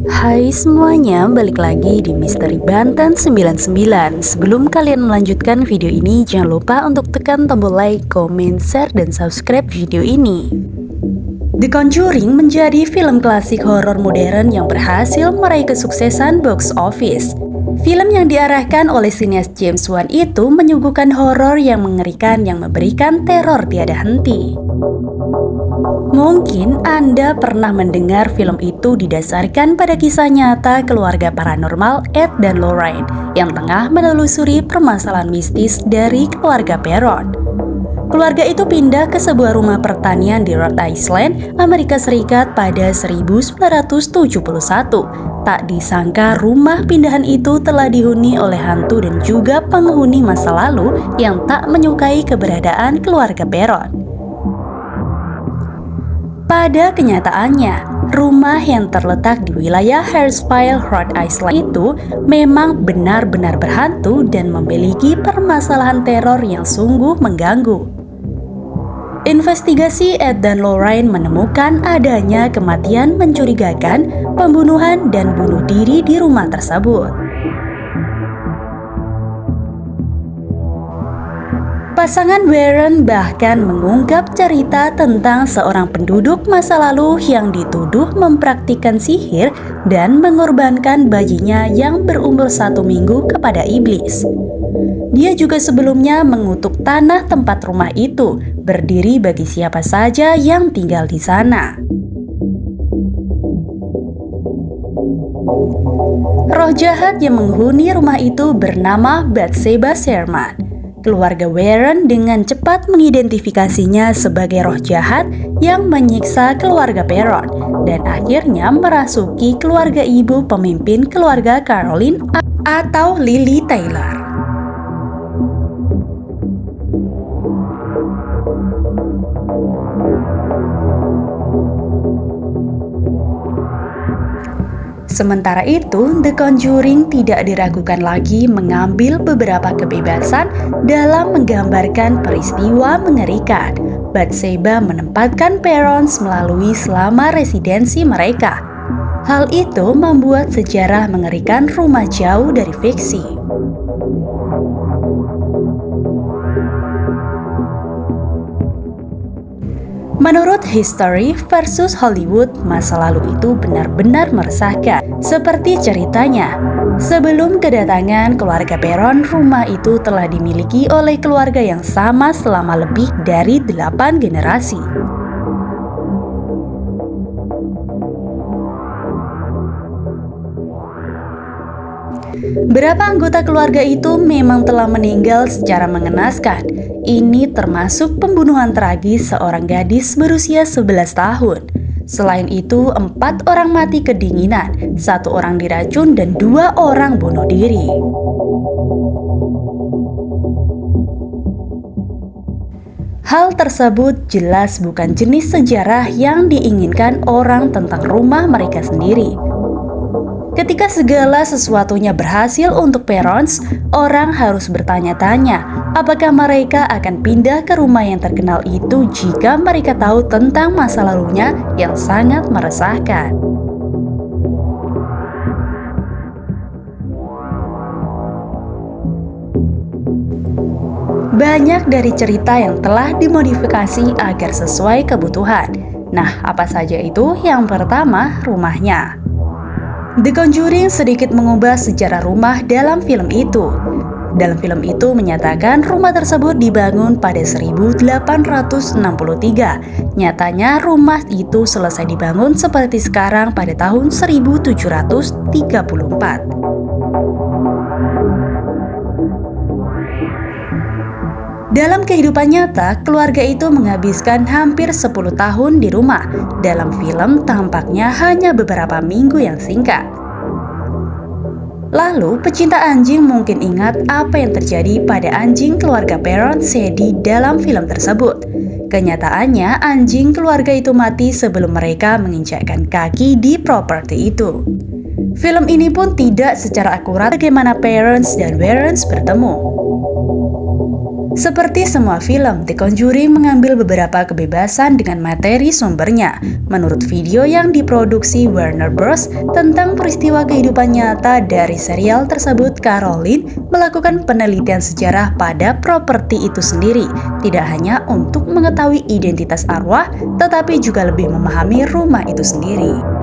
Hai semuanya, balik lagi di Misteri Banten 99. Sebelum kalian melanjutkan video ini, jangan lupa untuk tekan tombol like, comment, share, dan subscribe video ini. The Conjuring menjadi film klasik horor modern yang berhasil meraih kesuksesan box office. Film yang diarahkan oleh sinias James Wan itu menyuguhkan horor yang mengerikan yang memberikan teror tiada henti. Mungkin Anda pernah mendengar film itu didasarkan pada kisah nyata keluarga paranormal Ed dan Lorraine yang tengah menelusuri permasalahan mistis dari keluarga Perron. Keluarga itu pindah ke sebuah rumah pertanian di Rhode Island, Amerika Serikat pada 1971. Tak disangka rumah pindahan itu telah dihuni oleh hantu dan juga penghuni masa lalu yang tak menyukai keberadaan keluarga Perron. Pada kenyataannya, rumah yang terletak di wilayah Hartsville, Rhode Island itu memang benar-benar berhantu dan memiliki permasalahan teror yang sungguh mengganggu. Investigasi Ed dan Lorraine menemukan adanya kematian mencurigakan, pembunuhan, dan bunuh diri di rumah tersebut. Pasangan Warren bahkan mengungkap cerita tentang seorang penduduk masa lalu yang dituduh mempraktikkan sihir dan mengorbankan bayinya yang berumur 1 minggu kepada iblis. Dia juga sebelumnya mengutuk tanah tempat rumah itu berdiri bagi siapa saja yang tinggal di sana. Roh jahat yang menghuni rumah itu bernama Bathsheba Sherman. Keluarga Warren dengan cepat mengidentifikasinya sebagai roh jahat yang menyiksa keluarga Perron dan akhirnya merasuki keluarga ibu pemimpin keluarga Caroline atau Lily Taylor. Sementara itu, The Conjuring tidak diragukan lagi mengambil beberapa kebebasan dalam menggambarkan peristiwa mengerikan. Bathsheba menempatkan Perrons melalui selama residensi mereka. Hal itu membuat sejarah mengerikan rumah jauh dari fiksi. Menurut History versus Hollywood, masa lalu itu benar-benar meresahkan. Seperti ceritanya, sebelum kedatangan keluarga Perron, rumah itu telah dimiliki oleh keluarga yang sama selama lebih dari 8 generasi. Berapa anggota keluarga itu memang telah meninggal secara mengenaskan. Ini termasuk pembunuhan tragis seorang gadis berusia 11 tahun. Selain itu, 4 orang mati kedinginan, 1 orang diracun, dan 2 orang bunuh diri. Hal tersebut jelas bukan jenis sejarah yang diinginkan orang tentang rumah mereka sendiri. Ketika segala sesuatunya berhasil untuk Perrons, orang harus bertanya-tanya apakah mereka akan pindah ke rumah yang terkenal itu jika mereka tahu tentang masa lalunya yang sangat meresahkan. Banyak dari cerita yang telah dimodifikasi agar sesuai kebutuhan. Nah, apa saja itu? Yang pertama, rumahnya. The Conjuring sedikit mengubah sejarah rumah dalam film itu. Dalam film itu menyatakan rumah tersebut dibangun pada 1863. Nyatanya rumah itu selesai dibangun seperti sekarang pada tahun 1734. Dalam kehidupan nyata, keluarga itu menghabiskan hampir 10 tahun di rumah. Dalam film tampaknya hanya beberapa minggu yang singkat. Lalu, pecinta anjing mungkin ingat apa yang terjadi pada anjing keluarga Perron, Sadie, dalam film tersebut. Kenyataannya, anjing keluarga itu mati sebelum mereka menginjakkan kaki di properti itu. Film ini pun tidak secara akurat bagaimana parents dan Warrens bertemu. Seperti semua film, The Conjuring mengambil beberapa kebebasan dengan materi sumbernya. Menurut video yang diproduksi Warner Bros. Tentang peristiwa kehidupan nyata dari serial tersebut, Caroline melakukan penelitian sejarah pada properti itu sendiri. Tidak hanya untuk mengetahui identitas arwah, tetapi juga lebih memahami rumah itu sendiri.